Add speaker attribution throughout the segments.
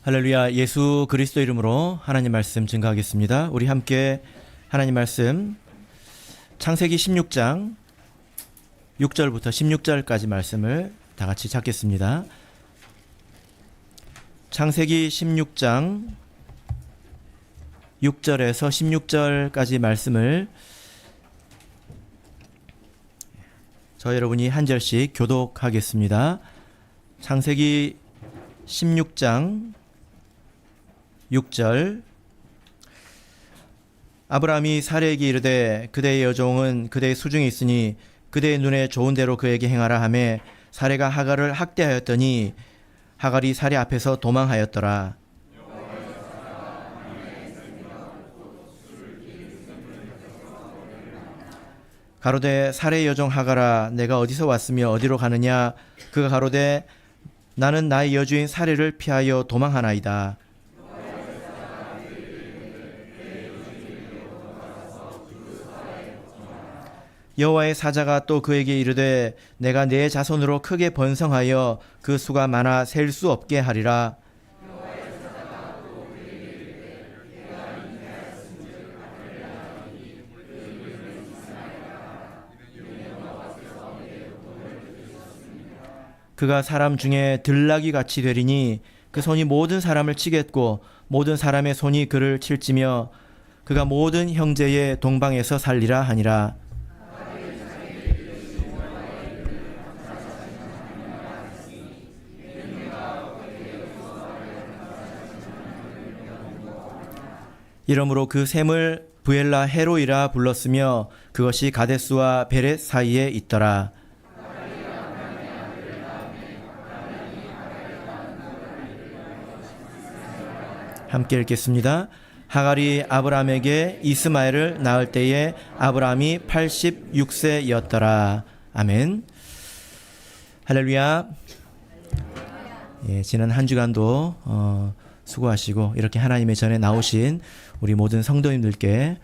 Speaker 1: 할렐루야. 예수 그리스도 이름으로 하나님 말씀 증거하겠습니다. 우리 함께 하나님 말씀 창세기 16장 6절부터 16절까지 말씀을 다 같이 찾겠습니다. 창세기 16장 6절에서 16절까지 말씀을 저 여러분이 한 절씩 교독하겠습니다. 창세기 16장 6절. 아브라함이 사레에게 이르되 그대의 여종은 그대의 수중에 있으니 그대의 눈에 좋은 대로 그에게 행하라 하며 사레가 하갈을 학대하였더니 하갈이 사레 앞에서 도망하였더라. 가로되 사레의 여종 하갈아 내가 어디서 왔으며 어디로 가느냐. 그가 가로되 나는 나의 여주인 사레를 피하여 도망하나이다. 여호와의 사자가 또 그에게 이르되 내가 내 자손으로 크게 번성하여 그 수가 많아 셀 수 없게 하리라. 그가 사람 중에 들나귀 같이 되리니 그 손이 모든 사람을 치겠고 모든 사람의 손이 그를 칠지며 그가 모든 형제의 동방에서 살리라 하니라. 이러므로 그 샘을 부엘라 헤로이라 불렀으며 그것이 가데스와 베렛 사이에 있더라. 함께 읽겠습니다. 하갈이 아브라함에게 이스마엘을 낳을 때에 아브라함이 86세였더라. 아멘. 할렐루야. 예, 지난 한 주간도 수고하시고 이렇게 하나님의 전에 나오신 우리 모든 성도님들께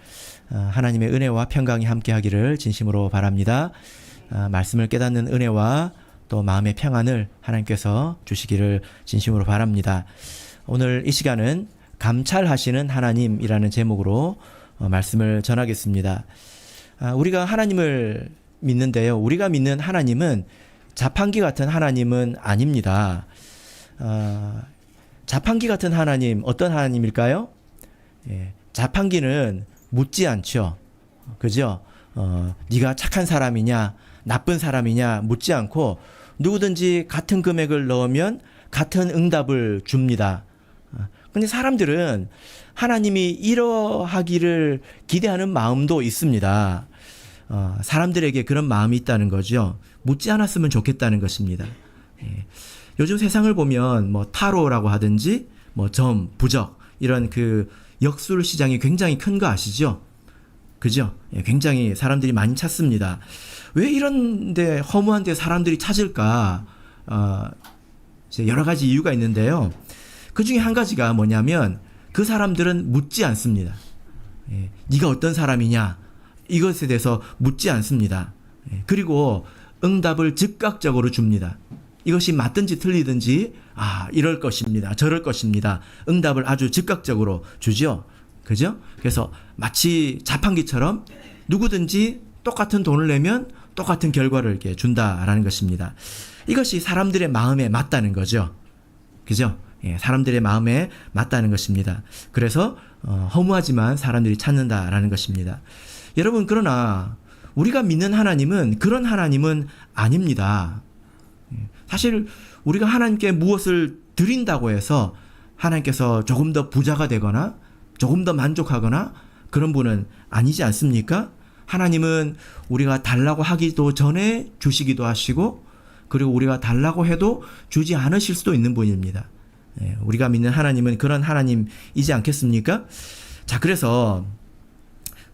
Speaker 1: 하나님의 은혜와 평강이 함께하기를 진심으로 바랍니다. 말씀을 깨닫는 은혜와 또 마음의 평안을 하나님께서 주시기를 진심으로 바랍니다. 오늘 이 시간은 감찰하시는 하나님이라는 제목으로 말씀을 전하겠습니다. 우리가 하나님을 믿는데요. 우리가 믿는 하나님은 자판기 같은 하나님은 아닙니다. 자판기 같은 하나님, 어떤 하나님일까요? 예, 자판기는 묻지 않죠. 그죠? 네가 착한 사람이냐, 나쁜 사람이냐 묻지 않고 누구든지 같은 금액을 넣으면 같은 응답을 줍니다. 근데 사람들은 하나님이 이러하기를 기대하는 마음도 있습니다. 사람들에게 그런 마음이 있다는 거죠. 묻지 않았으면 좋겠다는 것입니다. 예. 요즘 세상을 보면 뭐 타로라고 하든지 뭐 점, 부적 이런 그 역술 시장이 굉장히 큰 거 아시죠? 그죠? 예, 굉장히 사람들이 많이 찾습니다. 왜 이런데 허무한 데 사람들이 찾을까? 여러 가지 이유가 있는데요. 그 중에 한 가지가 뭐냐면 그 사람들은 묻지 않습니다. 예, 네가 어떤 사람이냐 이것에 대해서 묻지 않습니다. 예, 그리고 응답을 즉각적으로 줍니다. 이것이 맞든지 틀리든지 이럴 것입니다. 저럴 것입니다. 응답을 아주 즉각적으로 주죠. 그죠? 그래서 마치 자판기처럼 누구든지 똑같은 돈을 내면 똑같은 결과를 이렇게 준다라는 것입니다. 이것이 사람들의 마음에 맞다는 거죠. 그죠? 예, 사람들의 마음에 맞다는 것입니다. 그래서 허무하지만 사람들이 찾는다라는 것입니다. 여러분, 그러나 우리가 믿는 하나님은 그런 하나님은 아닙니다. 사실 우리가 하나님께 무엇을 드린다고 해서 하나님께서 조금 더 부자가 되거나 조금 더 만족하거나 그런 분은 아니지 않습니까? 하나님은 우리가 달라고 하기도 전에 주시기도 하시고 그리고 우리가 달라고 해도 주지 않으실 수도 있는 분입니다. 우리가 믿는 하나님은 그런 하나님이지 않겠습니까? 자, 그래서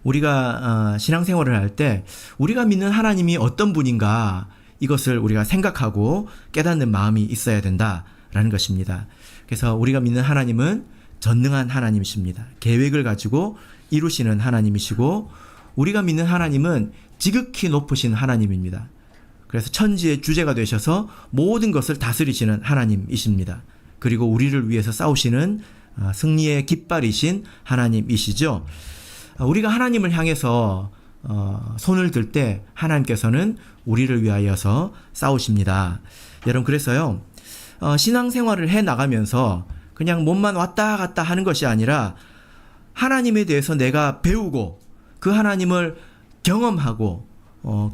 Speaker 1: 우리가 신앙생활을 할 때 우리가 믿는 하나님이 어떤 분인가 이것을 우리가 생각하고 깨닫는 마음이 있어야 된다라는 것입니다. 그래서 우리가 믿는 하나님은 전능한 하나님이십니다. 계획을 가지고 이루시는 하나님이시고 우리가 믿는 하나님은 지극히 높으신 하나님입니다. 그래서 천지의 주제가 되셔서 모든 것을 다스리시는 하나님이십니다. 그리고 우리를 위해서 싸우시는 승리의 깃발이신 하나님이시죠. 우리가 하나님을 향해서 손을 들 때 하나님께서는 우리를 위하여서 싸우십니다. 여러분, 그래서요, 신앙생활을 해 나가면서 그냥 몸만 왔다 갔다 하는 것이 아니라 하나님에 대해서 내가 배우고 그 하나님을 경험하고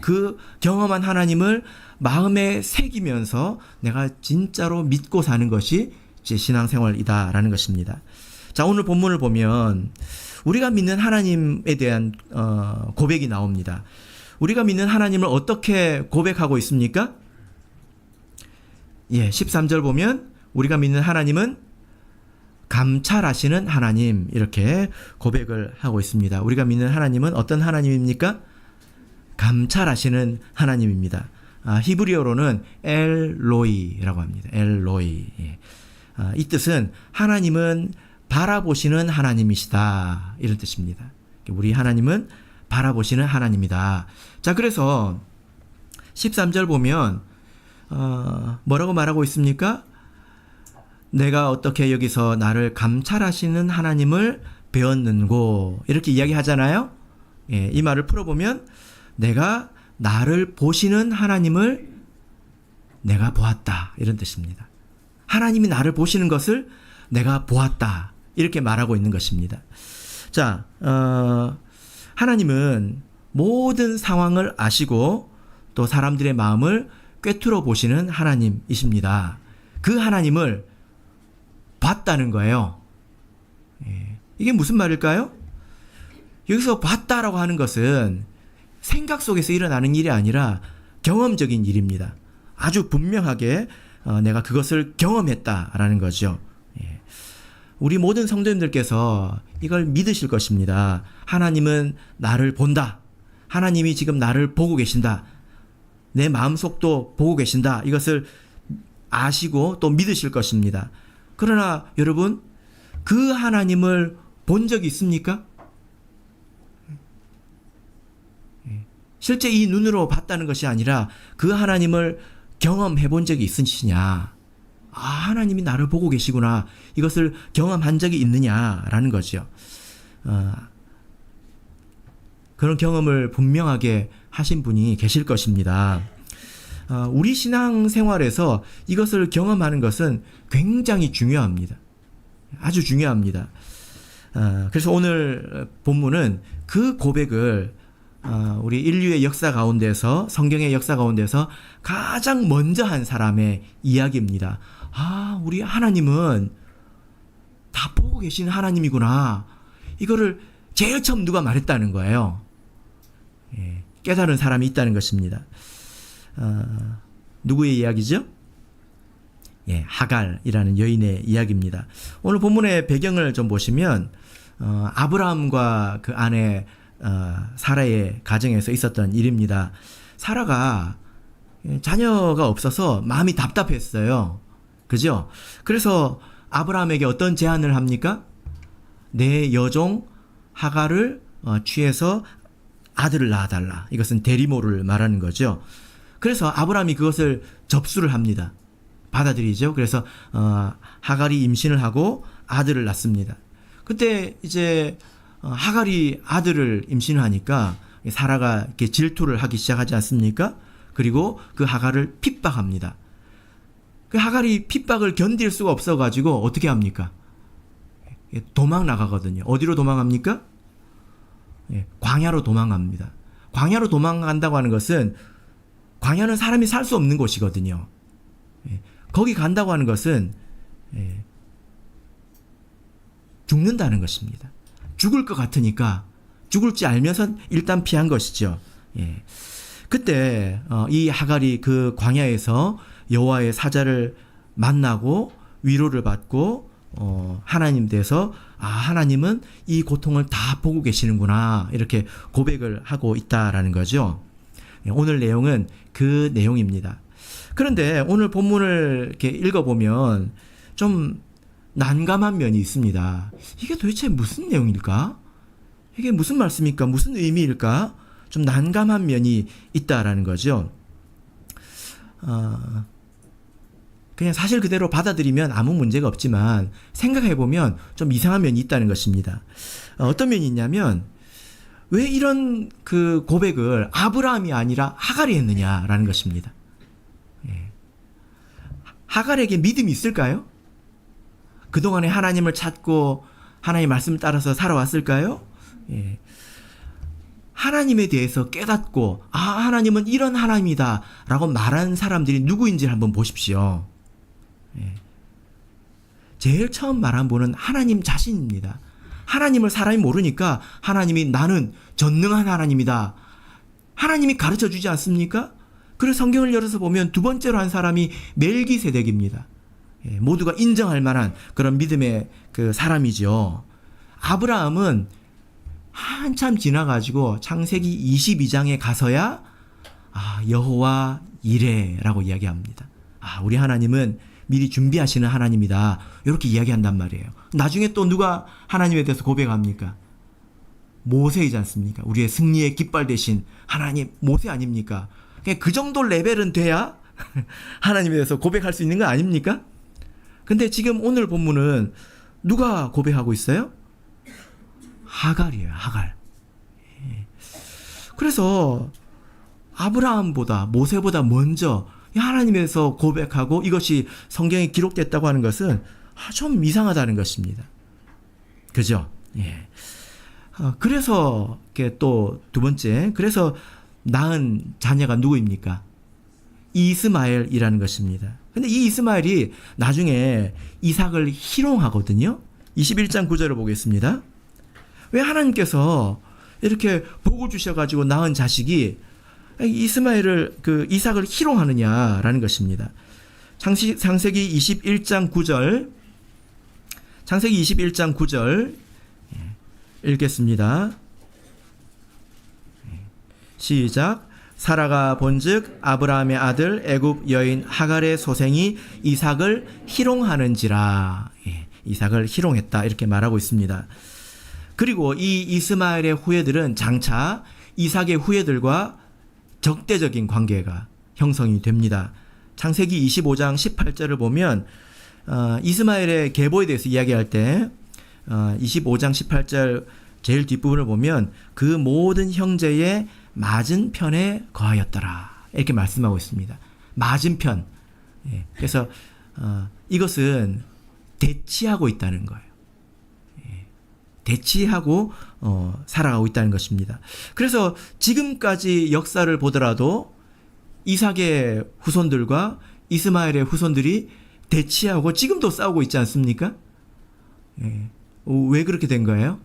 Speaker 1: 그 경험한 하나님을 마음에 새기면서 내가 진짜로 믿고 사는 것이 제 신앙생활이다라는 것입니다. 자, 오늘 본문을 보면 우리가 믿는 하나님에 대한 고백이 나옵니다. 우리가 믿는 하나님을 어떻게 고백하고 있습니까? 13절 보면 우리가 믿는 하나님은 감찰하시는 하나님, 이렇게 고백을 하고 있습니다. 우리가 믿는 하나님은 어떤 하나님입니까? 감찰하시는 하나님입니다. 히브리어로는 엘로이라고 합니다. 엘로이. 이 뜻은 하나님은 바라보시는 하나님이시다, 이런 뜻입니다. 우리 하나님은 바라보시는 하나님이다. 자, 그래서 13절 보면 뭐라고 말하고 있습니까? 내가 어떻게 여기서 나를 감찰하시는 하나님을 배웠는고, 이렇게 이야기하잖아요. 이 말을 풀어보면 내가 나를 보시는 하나님을 내가 보았다, 이런 뜻입니다. 하나님이 나를 보시는 것을 내가 보았다, 이렇게 말하고 있는 것입니다. 자, 하나님은 모든 상황을 아시고 또 사람들의 마음을 꿰뚫어 보시는 하나님이십니다. 그 하나님을 봤다는 거예요. 이게 무슨 말일까요? 여기서 봤다라고 하는 것은 생각 속에서 일어나는 일이 아니라 경험적인 일입니다. 아주 분명하게 내가 그것을 경험했다라는 거죠. 우리 모든 성도님들께서 이걸 믿으실 것입니다. 하나님은 나를 본다. 하나님이 지금 나를 보고 계신다. 내 마음속도 보고 계신다. 이것을 아시고 또 믿으실 것입니다. 그러나 여러분, 그 하나님을 본 적이 있습니까? 실제 이 눈으로 봤다는 것이 아니라 그 하나님을 경험해 본 적이 있으시냐? 하나님이 나를 보고 계시구나. 이것을 경험한 적이 있느냐라는 거죠. 그런 경험을 분명하게 하신 분이 계실 것입니다. 우리 신앙생활에서 이것을 경험하는 것은 굉장히 중요합니다. 아주 중요합니다. 그래서 오늘 본문은 그 고백을 우리 인류의 역사 가운데서, 성경의 역사 가운데서 가장 먼저 한 사람의 이야기입니다. 우리 하나님은 다 보고 계신 하나님이구나. 이거를 제일 처음 누가 말했다는 거예요. 깨달은 사람이 있다는 것입니다. 누구의 이야기죠? 하갈이라는 여인의 이야기입니다. 오늘 본문의 배경을 좀 보시면 아브라함과 그 아내 사라의 가정에서 있었던 일입니다. 사라가 자녀가 없어서 마음이 답답했어요. 그죠? 그래서 아브라함에게 어떤 제안을 합니까? 내 여종 하갈을 취해서 아들을 낳아달라. 이것은 대리모를 말하는 거죠. 그래서 아브라함이 그것을 접수를 합니다. 받아들이죠. 그래서 하갈이 임신을 하고 아들을 낳습니다. 그때 이제 하갈이 아들을 임신하니까 사라가 이렇게 질투를 하기 시작하지 않습니까? 그리고 그 하갈을 핍박합니다. 그 하갈이 핍박을 견딜 수가 없어가지고 어떻게 합니까? 도망 나가거든요. 어디로 도망합니까? 광야로 도망갑니다. 광야로 도망간다고 하는 것은, 광야는 사람이 살 수 없는 곳이거든요. 거기 간다고 하는 것은 죽는다는 것입니다. 죽을 것 같으니까, 죽을지 알면서 일단 피한 것이죠. 그때 이 하갈이 그 광야에서 여호와의 사자를 만나고 위로를 받고 하나님 돼서 하나님은 이 고통을 다 보고 계시는구나, 이렇게 고백을 하고 있다라는 거죠. 오늘 내용은 그 내용입니다. 그런데 오늘 본문을 이렇게 읽어보면 좀 난감한 면이 있습니다. 이게 도대체 무슨 내용일까? 이게 무슨 말씀일까? 무슨 의미일까? 좀 난감한 면이 있다라는 거죠. 그냥 사실 그대로 받아들이면 아무 문제가 없지만 생각해보면 좀 이상한 면이 있다는 것입니다. 어떤 면이 있냐면 왜 이런 그 고백을 아브라함이 아니라 하갈이 했느냐라는 것입니다. 예. 하갈에게 믿음이 있을까요? 그동안에 하나님을 찾고 하나님의 말씀을 따라서 살아왔을까요? 예. 하나님에 대해서 깨닫고 하나님은 이런 하나님이다 라고 말하는 사람들이 누구인지를 한번 보십시오. 예. 제일 처음 말한 분은 하나님 자신입니다. 하나님을 사람이 모르니까 하나님이 나는 전능한 하나님이다. 하나님이 가르쳐 주지 않습니까? 그래서 성경을 열어서 보면 두 번째로 한 사람이 멜기세덱입니다. 예, 모두가 인정할 만한 그런 믿음의 그 사람이죠. 아브라함은 한참 지나가지고 창세기 22장에 가서야 여호와 이레라고 이야기합니다. 우리 하나님은 미리 준비하시는 하나님이다. 이렇게 이야기한단 말이에요. 나중에 또 누가 하나님에 대해서 고백합니까? 모세이지 않습니까? 우리의 승리의 깃발 대신 하나님, 모세 아닙니까? 그 정도 레벨은 돼야 하나님에 대해서 고백할 수 있는 거 아닙니까? 근데 지금 오늘 본문은 누가 고백하고 있어요? 하갈이에요. 하갈. 그래서 아브라함보다 모세보다 먼저 하나님에서 고백하고 이것이 성경에 기록됐다고 하는 것은 좀 이상하다는 것입니다. 그죠? 예. 그래서 또 두 번째, 그래서 낳은 자녀가 누구입니까? 이스마엘이라는 것입니다. 근데 이 이스마엘이 나중에 이삭을 희롱하거든요. 21장 9절을 보겠습니다. 왜 하나님께서 이렇게 복을 주셔가지고 낳은 자식이 이삭을 희롱하느냐라는 것입니다. 창세기 21장 9절, 창세기 21장 9절 읽겠습니다. 시작. 사라가 본즉 아브라함의 아들 애굽 여인 하갈의 소생이 이삭을 희롱하는지라. 이삭을 희롱했다 이렇게 말하고 있습니다. 그리고 이 이스마엘의 후예들은 장차 이삭의 후예들과 적대적인 관계가 형성이 됩니다. 창세기 25장 18절을 보면 이스마엘의 계보에 대해서 이야기할 때 25장 18절 제일 뒷부분을 보면 그 모든 형제의 맞은편에 거하였더라 이렇게 말씀하고 있습니다. 맞은편. 그래서 이것은 대치하고 있다는 거예요. 대치하고 살아가고 있다는 것입니다. 그래서 지금까지 역사를 보더라도 이삭의 후손들과 이스마엘의 후손들이 대치하고 지금도 싸우고 있지 않습니까? 왜 그렇게 된 거예요?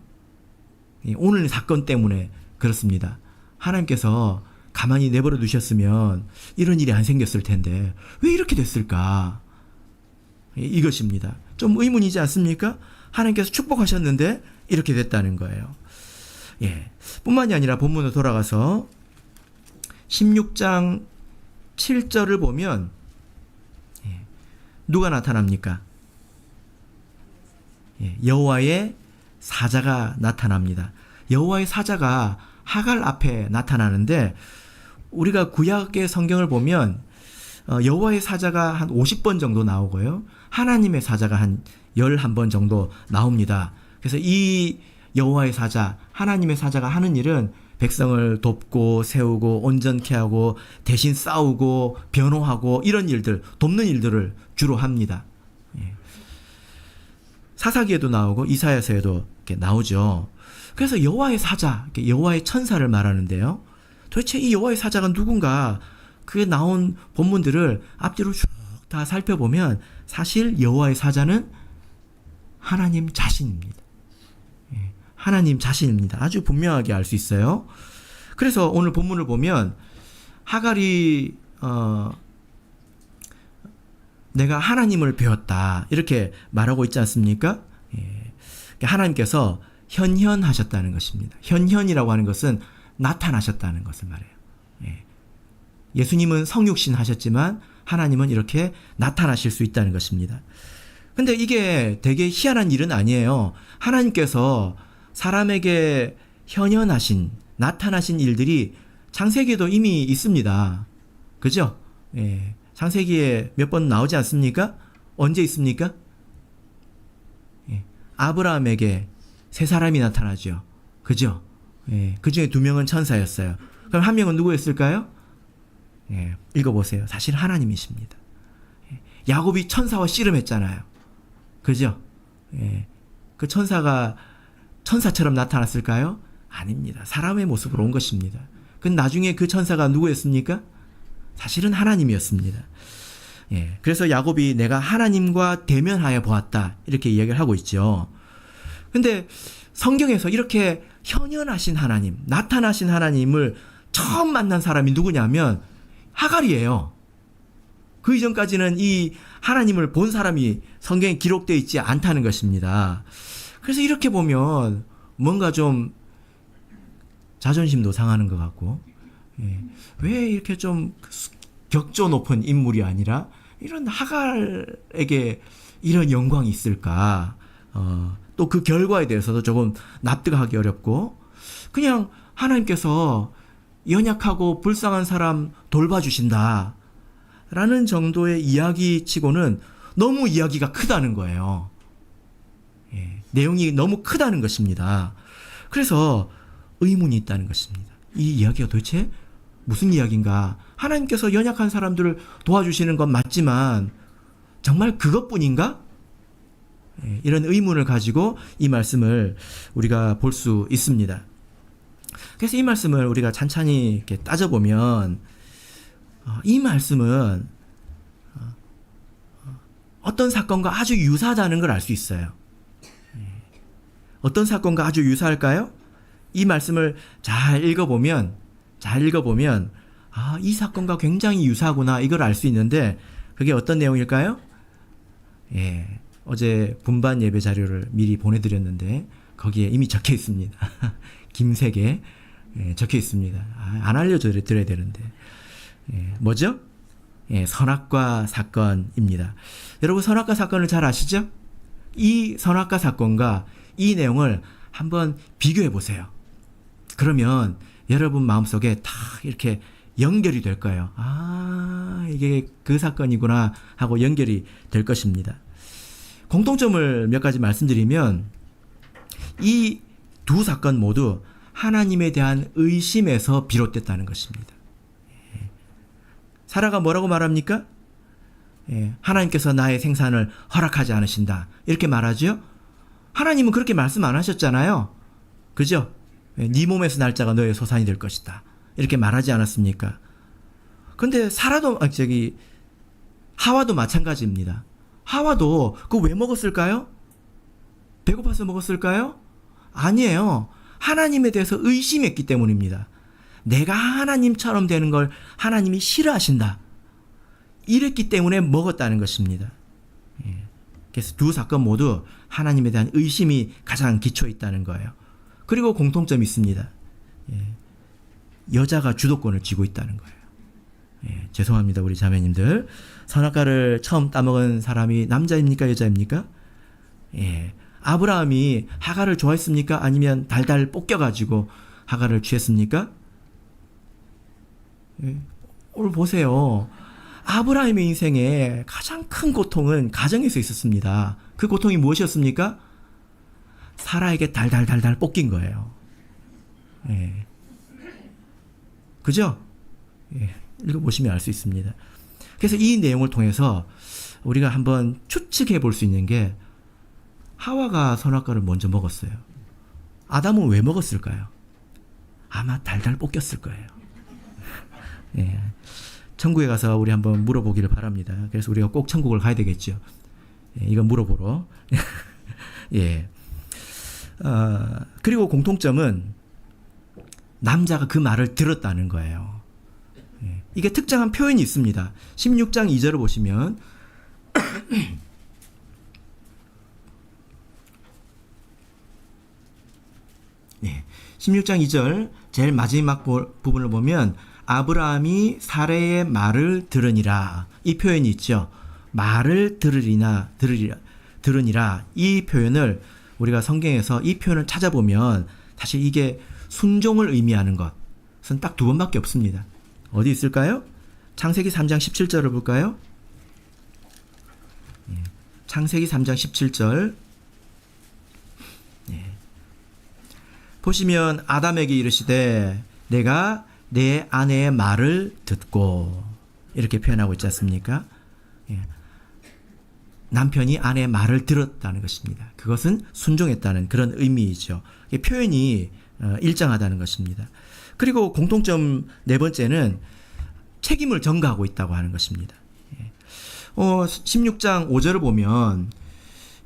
Speaker 1: 오늘 사건 때문에 그렇습니다. 하나님께서 가만히 내버려 두셨으면 이런 일이 안 생겼을 텐데 왜 이렇게 됐을까? 이것입니다. 좀 의문이지 않습니까? 하나님께서 축복하셨는데 이렇게 됐다는 거예요. 뿐만이 아니라 본문으로 돌아가서 16장 7절을 보면 누가 나타납니까? 여호와의 사자가 나타납니다. 여호와의 사자가 하갈 앞에 나타나는데 우리가 구약의 성경을 보면 여호와의 사자가 한 50번 정도 나오고요. 하나님의 사자가 한 11번 정도 나옵니다. 그래서 이 여호와의 사자, 하나님의 사자가 하는 일은 백성을 돕고 세우고 온전케 하고 대신 싸우고 변호하고 이런 일들, 돕는 일들을 주로 합니다. 사사기에도 나오고 이사야서에도 이렇게 나오죠. 그래서 여호와의 사자, 여호와의 천사를 말하는데요. 도대체 이 여호와의 사자가 누군가 그게 나온 본문들을 앞뒤로 쭉 다 살펴보면 사실 여호와의 사자는 하나님 자신입니다. 하나님 자신입니다. 아주 분명하게 알 수 있어요. 그래서 오늘 본문을 보면 하갈이 내가 하나님을 배웠다 이렇게 말하고 있지 않습니까? 하나님께서 현현하셨다는 것입니다. 현현이라고 하는 것은 나타나셨다는 것을 말해요. 예수님은 성육신 하셨지만 하나님은 이렇게 나타나실 수 있다는 것입니다. 근데 이게 되게 희한한 일은 아니에요. 하나님께서 사람에게 현현하신, 나타나신 일들이 창세기에도 이미 있습니다. 그죠? 창세기에 몇 번 나오지 않습니까? 언제 있습니까? 예. 아브라함에게 세 사람이 나타나죠. 그죠? 예. 그 중에 두 명은 천사였어요. 그럼 한 명은 누구였을까요? 예. 읽어보세요. 사실 하나님이십니다. 예. 야곱이 천사와 씨름했잖아요. 그죠? 예. 그 천사가 천사처럼 나타났을까요? 아닙니다. 사람의 모습으로 온 것입니다. 그 나중에 그 천사가 누구였습니까? 사실은 하나님이었습니다. 예. 그래서 야곱이 내가 하나님과 대면하여 보았다. 이렇게 이야기를 하고 있죠. 근데 성경에서 이렇게 현현하신 하나님, 나타나신 하나님을 처음 만난 사람이 누구냐면 하갈이에요. 그 이전까지는 이 하나님을 본 사람이 성경에 기록되어 있지 않다는 것입니다. 그래서 이렇게 보면 뭔가 좀 자존심도 상하는 것 같고, 예. 왜 이렇게 좀 격조 높은 인물이 아니라 이런 하갈에게 이런 영광이 있을까? 또 그 결과에 대해서도 조금 납득하기 어렵고, 그냥 하나님께서 연약하고 불쌍한 사람 돌봐주신다 라는 정도의 이야기 치고는 너무 이야기가 크다는 거예요. 예, 내용이 너무 크다는 것입니다. 그래서 의문이 있다는 것입니다. 이 이야기가 도대체 무슨 이야기인가? 하나님께서 연약한 사람들을 도와주시는 건 맞지만 정말 그것뿐인가? 예, 이런 의문을 가지고 이 말씀을 우리가 볼 수 있습니다. 그래서 이 말씀을 우리가 찬찬히 이렇게 따져보면 이 말씀은 어떤 사건과 아주 유사하다는 걸 알 수 있어요. 어떤 사건과 아주 유사할까요? 이 말씀을 잘 읽어보면 이 사건과 굉장히 유사하구나 이걸 알 수 있는데 그게 어떤 내용일까요? 예, 어제 분반 예배 자료를 미리 보내드렸는데 거기에 이미 적혀 있습니다. 김색에 적혀 있습니다. 안 알려드려야 되는데 뭐죠? 선악과 사건입니다. 여러분 선악과 사건을 잘 아시죠? 이 선악과 사건과 이 내용을 한번 비교해 보세요. 그러면 여러분 마음속에 다 이렇게 연결이 될 거예요. 이게 그 사건이구나 하고 연결이 될 것입니다. 공통점을 몇 가지 말씀드리면 이 두 사건 모두 하나님에 대한 의심에서 비롯됐다는 것입니다. 사라가 뭐라고 말합니까? 하나님께서 나의 생산을 허락하지 않으신다. 이렇게 말하죠? 하나님은 그렇게 말씀 안 하셨잖아요. 그죠? 네 몸에서 날짜가 너의 소산이 될 것이다. 이렇게 말하지 않았습니까? 근데 하와도 마찬가지입니다. 하와도 그거 왜 먹었을까요? 배고파서 먹었을까요? 아니에요. 하나님에 대해서 의심했기 때문입니다. 내가 하나님처럼 되는 걸 하나님이 싫어하신다. 이랬기 때문에 먹었다는 것입니다. 그래서 두 사건 모두 하나님에 대한 의심이 가장 기초에 있다는 거예요. 그리고 공통점이 있습니다. 여자가 주도권을 쥐고 있다는 거예요. 죄송합니다, 우리 자매님들. 선악과를 처음 따먹은 사람이 남자입니까, 여자입니까? 아브라함이 하갈을 좋아했습니까? 아니면 달달 볶여가지고 하갈을 취했습니까? 오늘 보세요. 아브라함의 인생에 가장 큰 고통은 가정에서 있었습니다. 그 고통이 무엇이었습니까? 사라에게 달달달달 볶인 거예요. 그죠? 읽어보시면 알 수 있습니다. 그래서 이 내용을 통해서 우리가 한번 추측해 볼 수 있는 게 하와가 선악과를 먼저 먹었어요. 아담은 왜 먹었을까요? 아마 달달 볶였을 거예요. 천국에 가서 우리 한번 물어보기를 바랍니다. 그래서 우리가 꼭 천국을 가야 되겠죠. 이건 물어보러. 그리고 공통점은 남자가 그 말을 들었다는 거예요. 이게 특정한 표현이 있습니다. 16장 2절을 보시면 16장 2절 제일 마지막 부분을 보면 아브라함이 사레의 말을 들으니라 이 표현이 있죠. 말을 들으니라 이 표현을 우리가 성경에서 이 표현을 찾아보면 사실 이게 순종을 의미하는 것은 딱 두 번밖에 없습니다. 어디 있을까요? 창세기 3장 17절을 볼까요? 창세기 3장 17절. 보시면 아담에게 이르시되 내가 내 아내의 말을 듣고, 이렇게 표현하고 있지 않습니까? 남편이 아내의 말을 들었다는 것입니다. 그것은 순종했다는 그런 의미이죠. 표현이 일정하다는 것입니다. 그리고 공통점 네 번째는 책임을 전가하고 있다고 하는 것입니다. 16장 5절을 보면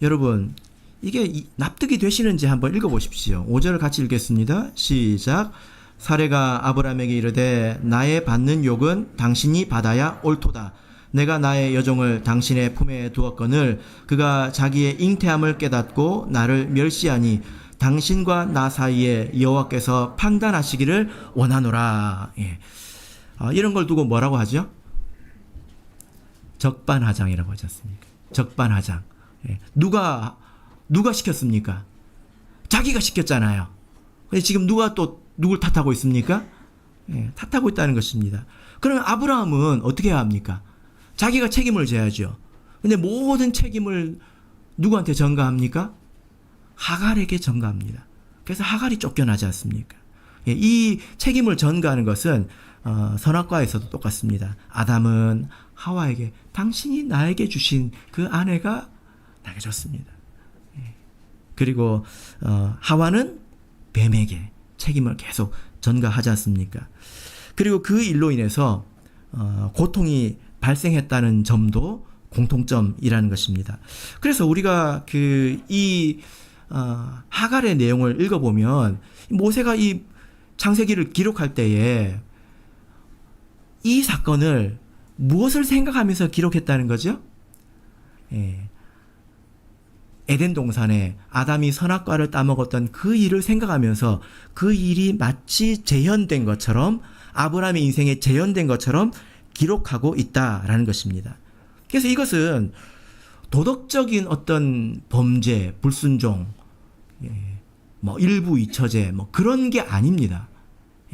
Speaker 1: 여러분 이게 납득이 되시는지 한번 읽어보십시오. 5절을 같이 읽겠습니다. 시작. 사레가 아브라함에게 이르되 나의 받는 욕은 당신이 받아야 옳도다. 내가 나의 여종을 당신의 품에 두었거늘 그가 자기의 잉태함을 깨닫고 나를 멸시하니 당신과 나 사이에 여호와께서 판단하시기를 원하노라. 이런 걸 두고 뭐라고 하죠? 적반하장이라고 하지 않습니까? 적반하장. 누가 시켰습니까? 자기가 시켰잖아요. 근데 지금 누가 또 누굴 탓하고 있습니까? 탓하고 있다는 것입니다. 그러면 아브라함은 어떻게 해야 합니까? 자기가 책임을 져야죠. 근데 모든 책임을 누구한테 전가합니까? 하갈에게 전가합니다. 그래서 하갈이 쫓겨나지 않습니까? 이 책임을 전가하는 것은 선악과에서도 똑같습니다. 아담은 하와에게 당신이 나에게 주신 그 아내가 나에게 줬습니다. 그리고 하와는 뱀에게 책임을 계속 전가하지 않습니까? 그리고 그 일로 인해서 고통이 발생했다는 점도 공통점이라는 것입니다. 그래서 우리가 이 하갈의 내용을 읽어보면 모세가 이 창세기를 기록할 때에 이 사건을 무엇을 생각하면서 기록했다는 거죠? 에덴 동산에 아담이 선악과를 따먹었던 그 일을 생각하면서 그 일이 마치 재현된 것처럼, 아브라함의 인생에 재현된 것처럼 기록하고 있다라는 것입니다. 그래서 이것은 도덕적인 어떤 범죄, 불순종, 일부 잊혀제, 그런 게 아닙니다.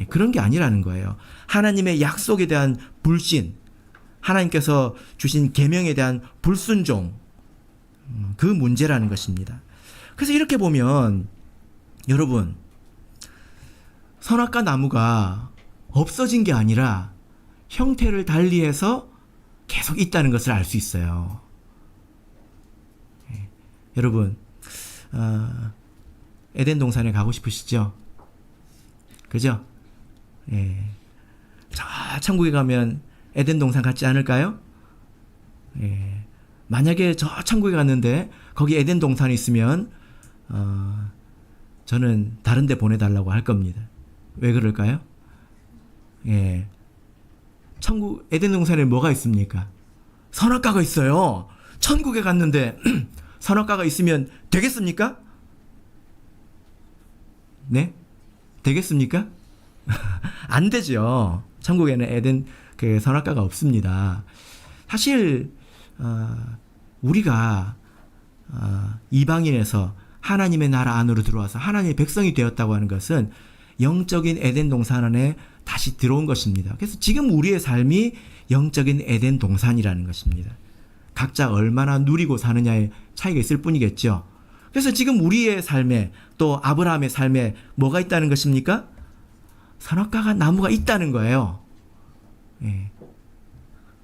Speaker 1: 그런 게 아니라는 거예요. 하나님의 약속에 대한 불신, 하나님께서 주신 계명에 대한 불순종, 그 문제라는 것입니다. 그래서 이렇게 보면 여러분, 선악과 나무가 없어진 게 아니라 형태를 달리해서 계속 있다는 것을 알 수 있어요. 여러분, 에덴 동산에 가고 싶으시죠? 그죠? 저 천국에 가면 에덴 동산 같지 않을까요? 만약에 저 천국에 갔는데 거기 에덴 동산이 있으면 저는 다른 데 보내달라고 할 겁니다. 왜 그럴까요? 천국 에덴 동산에 뭐가 있습니까? 선악과가 있어요. 천국에 갔는데 선악과가 있으면 되겠습니까? 네? 되겠습니까? 안 되죠. 천국에는 에덴 선악과가 없습니다. 사실 우리가 이방인에서 하나님의 나라 안으로 들어와서 하나님의 백성이 되었다고 하는 것은 영적인 에덴 동산 안에 다시 들어온 것입니다. 그래서 지금 우리의 삶이 영적인 에덴 동산이라는 것입니다. 각자 얼마나 누리고 사느냐의 차이가 있을 뿐이겠죠. 그래서 지금 우리의 삶에, 또 아브라함의 삶에 뭐가 있다는 것입니까? 선악과가 나무가 있다는 거예요.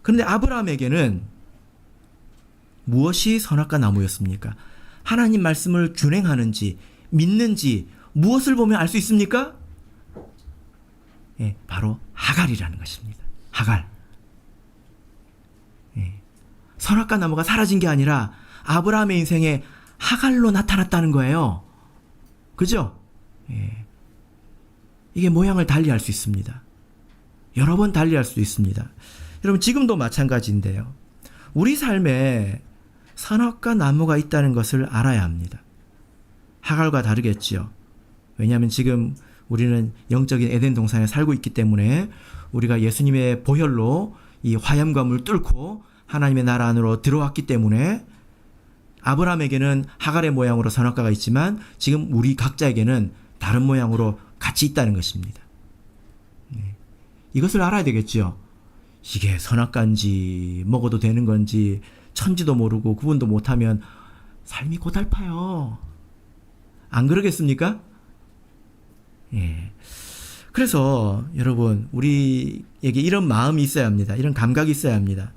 Speaker 1: 그런데 아브라함에게는 무엇이 선악과 나무였습니까? 하나님 말씀을 준행하는지 믿는지 무엇을 보면 알 수 있습니까? 바로 하갈이라는 것입니다. 하갈. 선악과 나무가 사라진 게 아니라 아브라함의 인생에 하갈로 나타났다는 거예요. 그죠? 이게 모양을 달리할 수 있습니다. 여러 번 달리할 수 있습니다. 여러분, 지금도 마찬가지인데요. 우리 삶에 선악과 나무가 있다는 것을 알아야 합니다. 하갈과 다르겠지요. 왜냐하면 지금 우리는 영적인 에덴 동산에 살고 있기 때문에 우리가 예수님의 보혈로 이 화염검을 뚫고 하나님의 나라 안으로 들어왔기 때문에 아브라함에게는 하갈의 모양으로 선악과가 있지만 지금 우리 각자에게는 다른 모양으로 같이 있다는 것입니다. 이것을 알아야 되겠죠. 이게 선악과인지 먹어도 되는 건지 천지도 모르고 구분도 못하면 삶이 고달파요. 안 그러겠습니까? 예. 그래서 여러분, 우리에게 이런 마음이 있어야 합니다. 이런 감각이 있어야 합니다.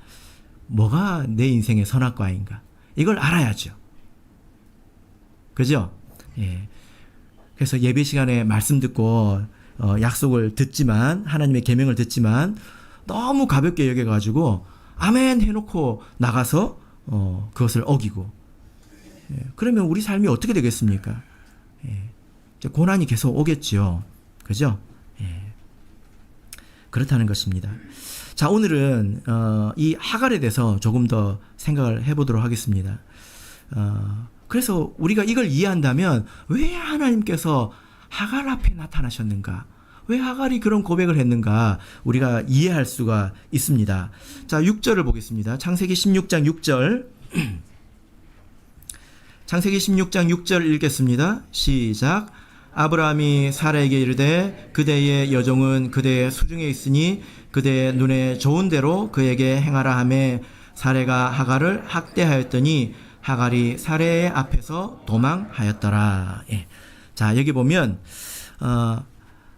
Speaker 1: 뭐가 내 인생의 선악과인가? 이걸 알아야죠. 그죠? 예. 그래서 예배 시간에 말씀 듣고 약속을 듣지만, 하나님의 계명을 듣지만 너무 가볍게 여겨가지고 아멘 해놓고 나가서 그것을 어기고, 예. 그러면 우리 삶이 어떻게 되겠습니까? 예. 고난이 계속 오겠죠. 그죠? 예. 그렇다는 것입니다. 자, 오늘은 이 하갈에 대해서 조금 더 생각을 해보도록 하겠습니다. 그래서 우리가 이걸 이해한다면 왜 하나님께서 하갈 앞에 나타나셨는가? 왜 하갈이 그런 고백을 했는가? 우리가 이해할 수가 있습니다. 자, 6절을 보겠습니다. 창세기 16장 6절. 창세기 16장 6절 읽겠습니다. 시작. 아브라함이 사라에게 이르되 그대의 여종은 그대의 수중에 있으니 그대의 눈에 좋은 대로 그에게 행하라 하매 사레가 하갈을 학대하였더니 하갈이 사레의 앞에서 도망하였더라. 예. 자, 여기 보면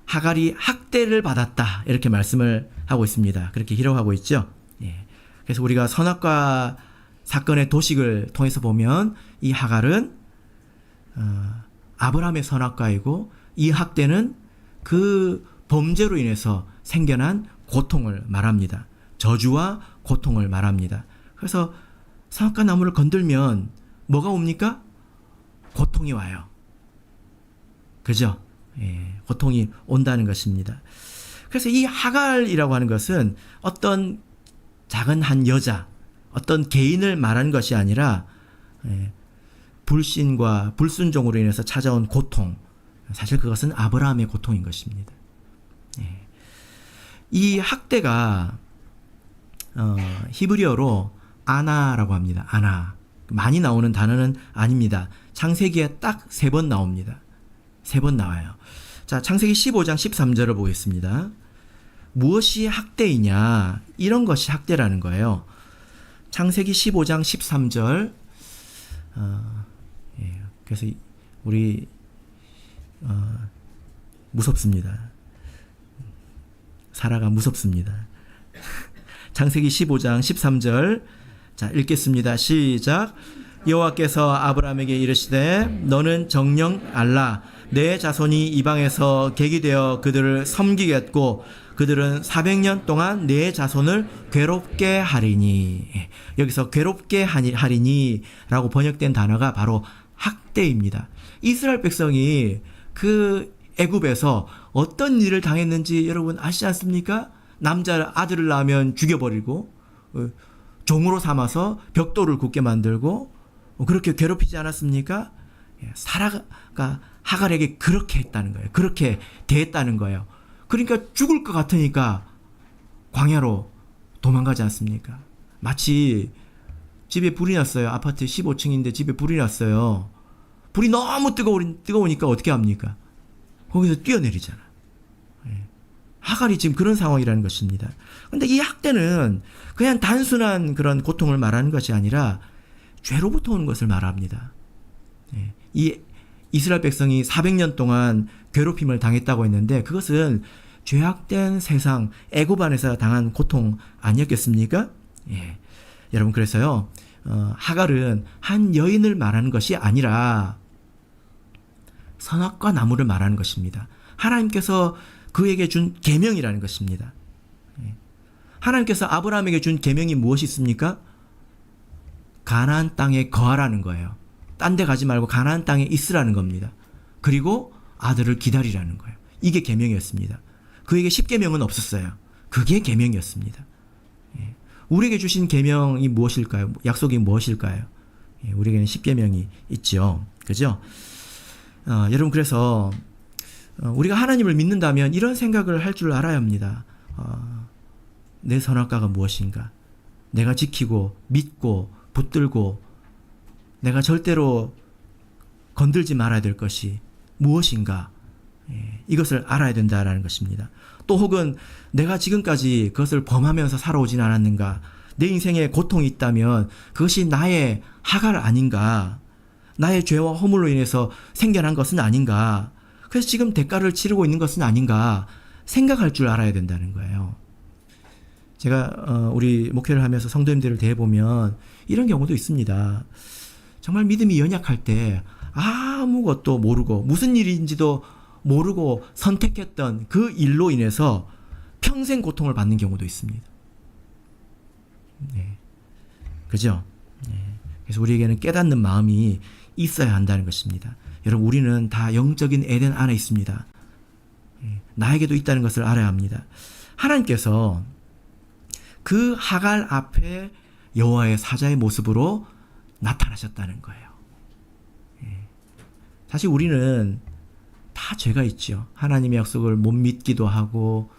Speaker 1: 하갈이 학대를 받았다 이렇게 말씀을 하고 있습니다. 그렇게 기록하고 있죠. 예. 그래서 우리가 선악과 사건의 도식을 통해서 보면 이 하갈은 아브라함의 선악과이고 이 학대는 그 범죄로 인해서 생겨난 고통을 말합니다. 저주와 고통을 말합니다. 그래서 선악과 나무를 건들면 뭐가 옵니까? 고통이 와요. 그죠? 예, 고통이 온다는 것입니다. 그래서 이 하갈이라고 하는 것은 어떤 작은 한 여자, 어떤 개인을 말하는 것이 아니라 불신과 불순종으로 인해서 찾아온 고통, 사실 그것은 아브라함의 고통인 것입니다. 이 학대가 히브리어로 아나라고 합니다. 아나. 많이 나오는 단어는 아닙니다. 창세기에 딱 3번 나옵니다. 3번 나와요. 자, 창세기 15장 13절을 보겠습니다. 무엇이 학대이냐? 이런 것이 학대라는 거예요. 창세기 15장 13절. 예, 그래서 우리 무섭습니다. 사라가 무섭습니다. 창세기 15장 13절. 자, 읽겠습니다. 시작. 여호와께서 아브라함에게 이르시되 너는 정녕 알라 내 자손이 이방에서 객이 되어 그들을 섬기겠고 그들은 400년 동안 내 자손을 괴롭게 하리니. 여기서 괴롭게 하리니 라고 번역된 단어가 바로 학대입니다. 이스라엘 백성이 그 애굽에서 어떤 일을 당했는지 여러분 아시지 않습니까? 남자 아들을 낳으면 죽여버리고 종으로 삼아서 벽돌을 굽게 만들고 그렇게 괴롭히지 않았습니까? 사라가 하갈에게 그렇게 했다는 거예요. 그렇게 대했다는 거예요. 그러니까 죽을 것 같으니까 광야로 도망가지 않습니까? 마치 집에 불이 났어요. 아파트 15층인데 집에 불이 났어요. 불이 너무 뜨거우니까 어떻게 합니까? 거기서 뛰어내리잖아. 하갈이 지금 그런 상황이라는 것입니다. 그런데 이 학대는 그냥 단순한 그런 고통을 말하는 것이 아니라 죄로부터 오는 것을 말합니다. 이 이스라엘 백성이 400년 동안 괴롭힘을 당했다고 했는데 그것은 죄악된 세상 애굽 안에서 당한 고통 아니었겠습니까? 예. 여러분, 그래서요 하갈은 한 여인을 말하는 것이 아니라 선악과 나무를 말하는 것입니다. 하나님께서 그에게 준 계명이라는 것입니다. 하나님께서 아브라함에게 준 계명이 무엇이 있습니까? 가나안 땅에 거하라는 거예요. 딴 데 가지 말고 가나안 땅에 있으라는 겁니다. 그리고 아들을 기다리라는 거예요. 이게 계명이었습니다. 그에게 10계명은 없었어요. 그게 계명이었습니다. 우리에게 주신 계명이 무엇일까요? 약속이 무엇일까요? 우리에게는 10계명이 있죠. 그죠? 여러분, 그래서 우리가 하나님을 믿는다면 이런 생각을 할 줄 알아야 합니다. 내 선악과가 무엇인가? 내가 지키고 믿고 붙들고 내가 절대로 건들지 말아야 될 것이 무엇인가? 이것을 알아야 된다라는 것입니다. 또 혹은 내가 지금까지 그것을 범하면서 살아오진 않았는가? 내 인생에 고통이 있다면 그것이 나의 하갈 아닌가? 나의 죄와 허물로 인해서 생겨난 것은 아닌가? 그래서 지금 대가를 치르고 있는 것은 아닌가? 생각할 줄 알아야 된다는 거예요. 제가 우리 목회를 하면서 성도님들을 대해보면 이런 경우도 있습니다. 정말 믿음이 연약할 때 아무것도 모르고 무슨 일인지도 모르고 선택했던 그 일로 인해서 평생 고통을 받는 경우도 있습니다. 네. 그죠? 네. 그래서 우리에게는 깨닫는 마음이 있어야 한다는 것입니다. 여러분, 우리는 다 영적인 에덴 안에 있습니다. 네. 나에게도 있다는 것을 알아야 합니다. 하나님께서 그 하갈 앞에 여호와의 사자의 모습으로 나타나셨다는 거예요. 네. 사실 우리는 다 죄가 있죠. 하나님의 약속을 못 믿기도 하고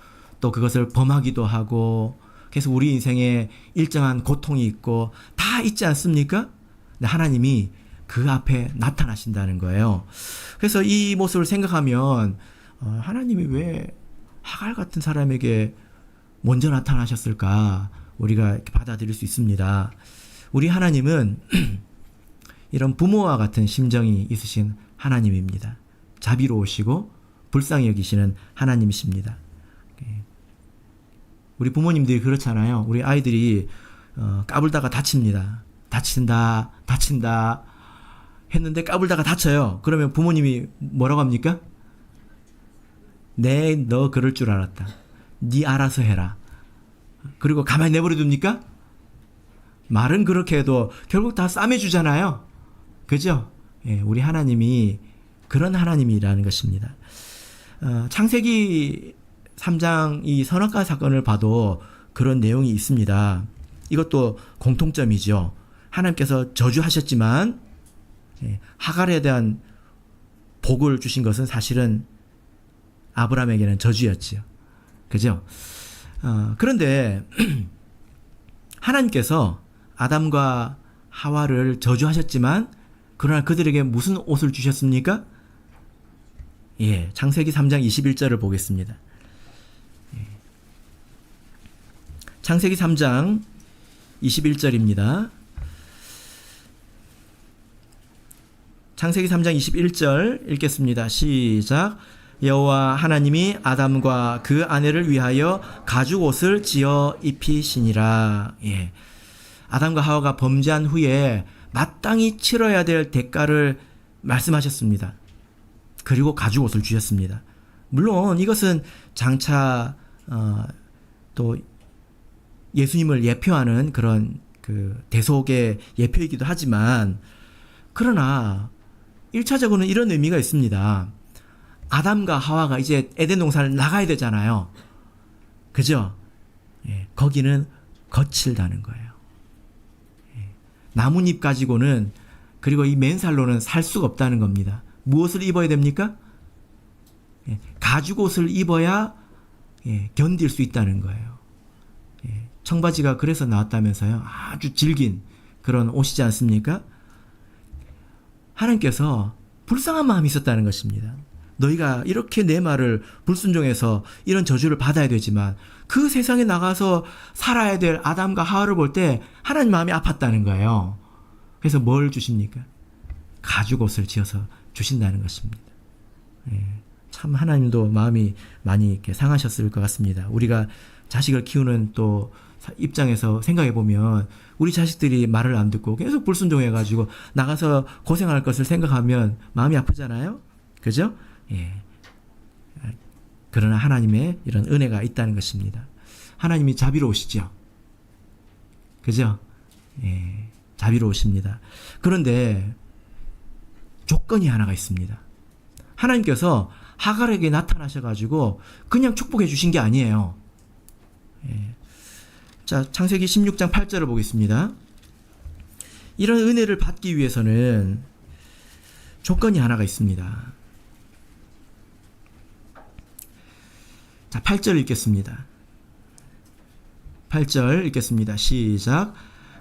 Speaker 1: 또 그것을 범하기도 하고 그래서 우리 인생에 일정한 고통이 있고 다 있지 않습니까? 근데 하나님이 그 앞에 나타나신다는 거예요. 그래서 이 모습을 생각하면 하나님이 왜 하갈 같은 사람에게 먼저 나타나셨을까? 우리가 이렇게 받아들일 수 있습니다. 우리 하나님은 이런 부모와 같은 심정이 있으신 하나님입니다. 자비로우시고 불쌍히 여기시는 하나님이십니다. 우리 부모님들이 그렇잖아요. 우리 아이들이 까불다가 다칩니다. 다친다 했는데 까불다가 다쳐요. 그러면 부모님이 뭐라고 합니까? 네, 너 그럴 줄 알았다. 네 알아서 해라. 그리고 가만히 내버려 둡니까? 말은 그렇게 해도 결국 다 싸매주잖아요. 그죠? 예, 우리 하나님이 그런 하나님이라는 것입니다. 창세기 3장 이 선악과 사건을 봐도 그런 내용이 있습니다. 이것도 공통점이죠. 하나님께서 저주하셨지만 하갈에 대한 복을 주신 것은 사실은 아브라함에게는 저주였지요. 그죠? 그런데 하나님께서 아담과 하와를 저주하셨지만 그러나 그들에게 무슨 옷을 주셨습니까? 예, 창세기 3장 21절을 보겠습니다. 창세기 3장 21절입니다. 창세기 3장 21절 읽겠습니다. 시작. 여호와 하나님이 아담과 그 아내를 위하여 가죽 옷을 지어 입히시니라. 예. 아담과 하와가 범죄한 후에 마땅히 치러야 될 대가를 말씀하셨습니다. 그리고 가죽 옷을 주셨습니다. 물론 이것은 장차 또 예수님을 예표하는 그런 그 대속의 예표이기도 하지만 그러나 1차적으로는 이런 의미가 있습니다. 아담과 하와가 이제 에덴 동산을 나가야 되잖아요. 그죠? 예, 거기는 거칠다는 거예요. 예, 나뭇잎 가지고는 그리고 이 맨살로는 살 수가 없다는 겁니다. 무엇을 입어야 됩니까? 예, 가죽옷을 입어야 견딜 수 있다는 거예요. 예, 청바지가 그래서 나왔다면서요. 아주 질긴 그런 옷이지 않습니까? 하나님께서 불쌍한 마음이 있었다는 것입니다. 너희가 이렇게 내 말을 불순종해서 이런 저주를 받아야 되지만 그 세상에 나가서 살아야 될 아담과 하와를 볼 때 하나님 마음이 아팠다는 거예요. 그래서 뭘 주십니까? 가죽옷을 지어서 주신다는 것입니다. 예, 참 하나님도 마음이 많이 이렇게 상하셨을 것 같습니다. 우리가 자식을 키우는 또 입장에서 생각해 보면 우리 자식들이 말을 안 듣고 계속 불순종해가지고 나가서 고생할 것을 생각하면 마음이 아프잖아요. 그죠? 예. 그러나 하나님의 이런 은혜가 있다는 것입니다. 하나님이 자비로우시죠. 그죠? 예. 자비로우십니다. 그런데 조건이 하나가 있습니다. 하나님께서 하갈에게 나타나셔가지고 그냥 축복해 주신 게 아니에요. 예. 자, 창세기 16장 8절을 보겠습니다. 이런 은혜를 받기 위해서는 조건이 하나가 있습니다. 자, 8절 읽겠습니다. 8절 읽겠습니다. 시작.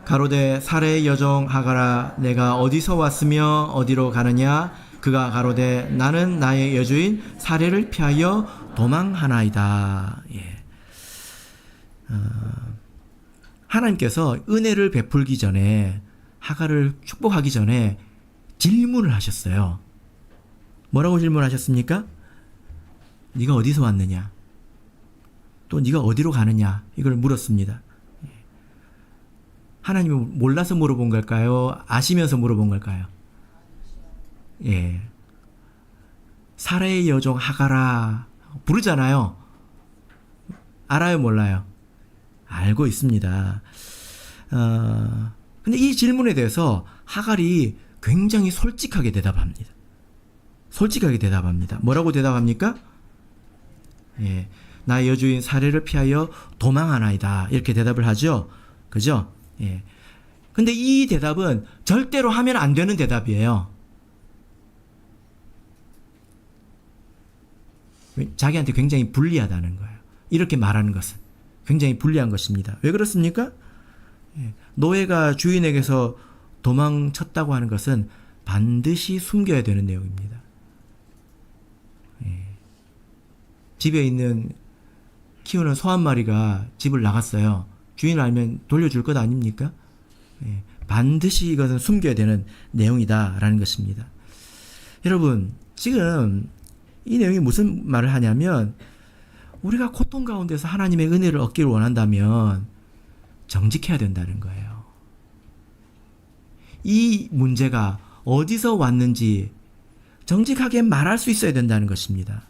Speaker 1: 가로되 사레의 여종 하갈아, 내가 어디서 왔으며 어디로 가느냐? 그가 가로되 나는 나의 여주인 사례를 피하여 도망하나이다. 예. 하나님께서 은혜를 베풀기 전에, 하갈을 축복하기 전에 질문을 하셨어요. 뭐라고 질문하셨습니까? 네가 어디서 왔느냐? 또 네가 어디로 가느냐? 이걸 물었습니다. 하나님이 몰라서 물어본 걸까요? 아시면서 물어본 걸까요? 예. 사라의 여종 하갈아 부르잖아요. 알아요, 몰라요? 알고 있습니다. 근데 이 질문에 대해서 하갈이 굉장히 솔직하게 대답합니다. 솔직하게 대답합니다. 뭐라고 대답합니까? 예. 나의 여주인 사례를 피하여 도망하나이다. 이렇게 대답을 하죠. 그죠? 예. 근데 이 대답은 절대로 하면 안 되는 대답이에요. 자기한테 굉장히 불리하다는 거예요. 이렇게 말하는 것은 굉장히 불리한 것입니다. 왜 그렇습니까? 예. 노예가 주인에게서 도망쳤다고 하는 것은 반드시 숨겨야 되는 내용입니다. 예. 집에 있는 키우는 소 한 마리가 집을 나갔어요. 주인 알면 돌려줄 것 아닙니까? 예. 반드시 이것은 숨겨야 되는 내용이다라는 것입니다. 여러분, 지금 이 내용이 무슨 말을 하냐면, 우리가 고통 가운데서 하나님의 은혜를 얻기를 원한다면 정직해야 된다는 거예요. 이 문제가 어디서 왔는지 정직하게 말할 수 있어야 된다는 것입니다.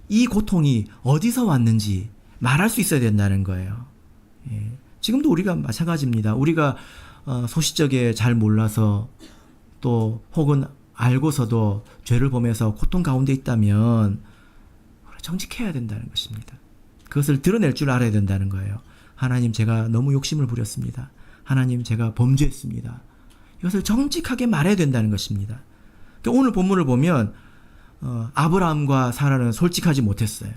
Speaker 1: 이 고통이 어디서 왔는지 말할 수 있어야 된다는 거예요. 지금도 우리가 마찬가지입니다. 우리가 소시적에 잘 몰라서 또 혹은 알고서도 죄를 범해서 고통 가운데 있다면 정직해야 된다는 것입니다. 그것을 드러낼 줄 알아야 된다는 거예요. 하나님, 제가 너무 욕심을 부렸습니다. 하나님, 제가 범죄했습니다. 이것을 정직하게 말해야 된다는 것입니다. 그러니까 오늘 본문을 보면 아브라함과 사라는 솔직하지 못했어요.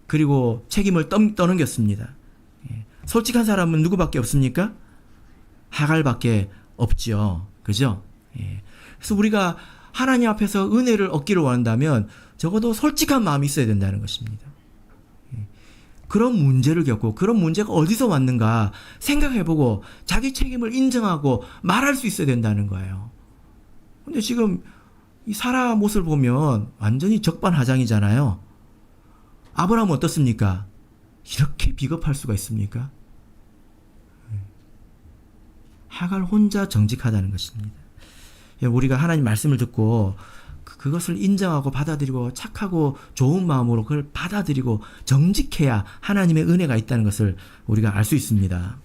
Speaker 1: 그리고 책임을 떠넘겼습니다. 솔직한 사람은 누구밖에 없습니까? 하갈밖에 없지요. 그죠? 그래서 우리가 하나님 앞에서 은혜를 얻기를 원한다면 적어도 솔직한 마음이 있어야 된다는 것입니다. 그런 문제를 겪고 그런 문제가 어디서 왔는가 생각해보고 자기 책임을 인정하고 말할 수 있어야 된다는 거예요. 근데 지금 이 사라 모습을 보면 완전히 적반하장이잖아요. 아브라함은 어떻습니까? 이렇게 비겁할 수가 있습니까? 하갈 혼자 정직하다는 것입니다. 우리가 하나님 말씀을 듣고 그것을 인정하고 받아들이고 착하고 좋은 마음으로 그걸 받아들이고 정직해야 하나님의 은혜가 있다는 것을 우리가 알 수 있습니다.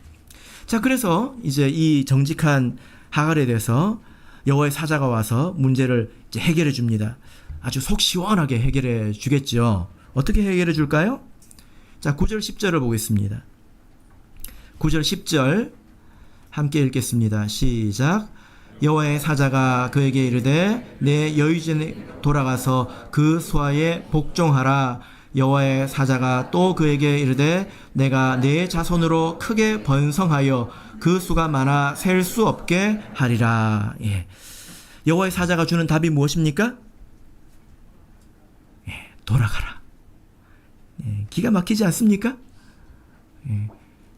Speaker 1: 자, 그래서 이제 이 정직한 하갈에 대해서 여호와의 사자가 와서 문제를 이제 해결해 줍니다. 아주 속 시원하게 해결해 주겠죠. 어떻게 해결해 줄까요? 자, 9절 10절을 보겠습니다. 9절 10절 함께 읽겠습니다. 시작. 여호와의 사자가 그에게 이르되 내 여유진에 돌아가서 그 수하에 복종하라. 여호와의 사자가 또 그에게 이르되 내가 내 자손으로 크게 번성하여 그 수가 많아 셀 수 없게 하리라. 예. 여호와의 사자가 주는 답이 무엇입니까? 돌아가라. 기가 막히지 않습니까?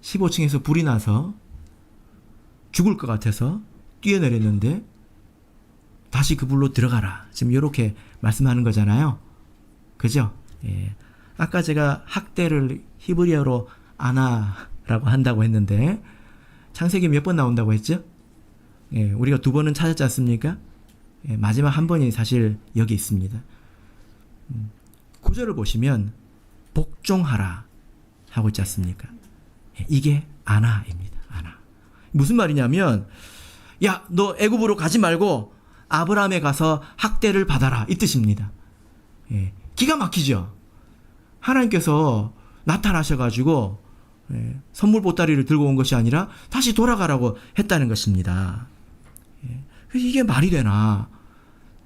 Speaker 1: 15층에서 불이 나서 죽을 것 같아서 뛰어내렸는데 다시 그 불로 들어가라. 지금 이렇게 말씀하는 거잖아요. 그죠? 아까 제가 학대를 히브리어로 아나라고 한다고 했는데 창세기 몇 번 나온다고 했죠? 우리가 2번은 찾았지 않습니까? 마지막 한 번이 사실 여기 있습니다. 9절을 보시면 복종하라 하고 있지 않습니까? 이게 아나입니다. 아나. 무슨 말이냐면, 야, 너 애굽으로 가지 말고 아브라함에 가서 학대를 받아라, 이 뜻입니다. 기가 막히죠? 하나님께서 나타나셔가지고 선물 보따리를 들고 온 것이 아니라 다시 돌아가라고 했다는 것입니다. 그래서 이게 말이 되나?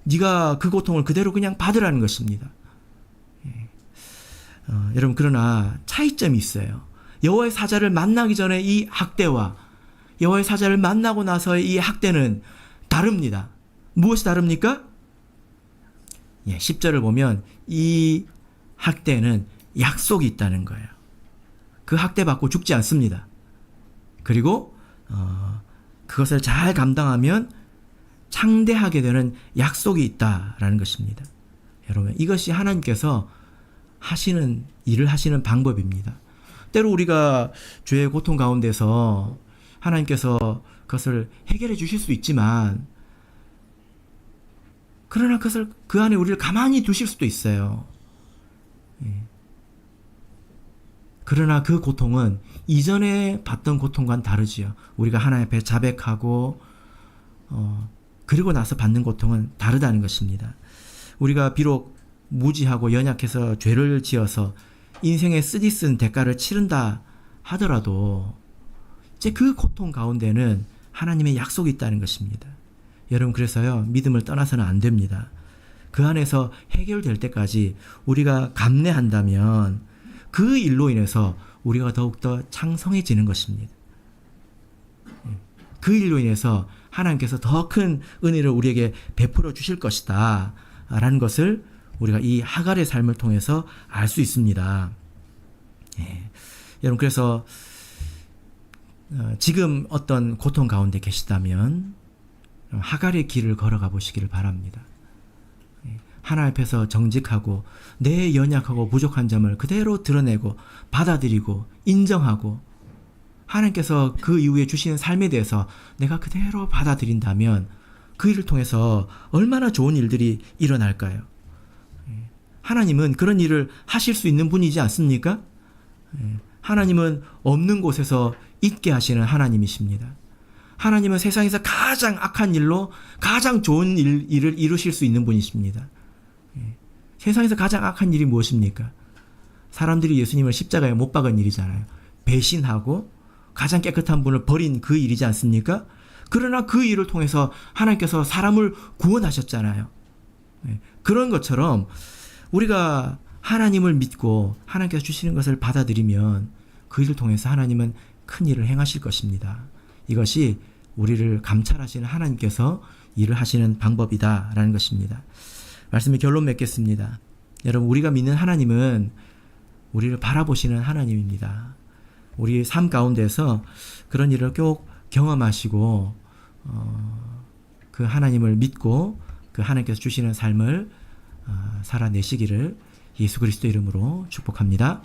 Speaker 1: 네가 그 고통을 그대로 그냥 받으라는 것입니다. 여러분, 그러나 차이점이 있어요. 여호와의 사자를 만나기 전에 이 학대와 여호와의 사자를 만나고 나서의 이 학대는 다릅니다. 무엇이 다릅니까? 10절을 보면 이 학대는 약속이 있다는 거예요. 그 학대받고 죽지 않습니다. 그리고 그것을 잘 감당하면 창대하게 되는 약속이 있다라는 것입니다. 여러분, 이것이 하나님께서 하시는 일을 하시는 방법입니다. 때로 우리가 죄의 고통 가운데서 하나님께서 그것을 해결해 주실 수 있지만, 그러나 그것을 그 안에 우리를 가만히 두실 수도 있어요. 그러나 그 고통은 이전에 봤던 고통과는 다르지요. 우리가 하나님 앞에 자백하고 그리고 나서 받는 고통은 다르다는 것입니다. 우리가 비록 무지하고 연약해서 죄를 지어서 인생의 쓰디쓴 대가를 치른다 하더라도 이제 그 고통 가운데는 하나님의 약속이 있다는 것입니다. 여러분, 그래서요, 믿음을 떠나서는 안 됩니다. 그 안에서 해결될 때까지 우리가 감내한다면 그 일로 인해서 우리가 더욱더 창성해지는 것입니다. 그 일로 인해서 하나님께서 더 큰 은혜를 우리에게 베풀어 주실 것이다 라는 것을 우리가 이 하갈의 삶을 통해서 알 수 있습니다. 여러분, 그래서 지금 어떤 고통 가운데 계시다면 하갈의 길을 걸어가 보시기를 바랍니다. 하나님 앞에서 정직하고 내 연약하고 부족한 점을 그대로 드러내고 받아들이고 인정하고 하나님께서 그 이후에 주시는 삶에 대해서 내가 그대로 받아들인다면 그 일을 통해서 얼마나 좋은 일들이 일어날까요? 하나님은 그런 일을 하실 수 있는 분이지 않습니까? 하나님은 없는 곳에서 있게 하시는 하나님이십니다. 하나님은 세상에서 가장 악한 일로 가장 좋은 일을 이루실 수 있는 분이십니다. 세상에서 가장 악한 일이 무엇입니까? 사람들이 예수님을 십자가에 못 박은 일이잖아요. 배신하고 가장 깨끗한 분을 버린 그 일이지 않습니까? 그러나 그 일을 통해서 하나님께서 사람을 구원하셨잖아요. 그런 것처럼 우리가 하나님을 믿고 하나님께서 주시는 것을 받아들이면 그 일을 통해서 하나님은 큰 일을 행하실 것입니다. 이것이 우리를 감찰하시는 하나님께서 일을 하시는 방법이다라는 것입니다. 말씀의 결론 맺겠습니다. 여러분, 우리가 믿는 하나님은 우리를 바라보시는 하나님입니다. 우리 삶 가운데서 그런 일을 꼭 경험하시고 그 하나님을 믿고 그 하나님께서 주시는 삶을 살아내시기를 예수 그리스도 이름으로 축복합니다.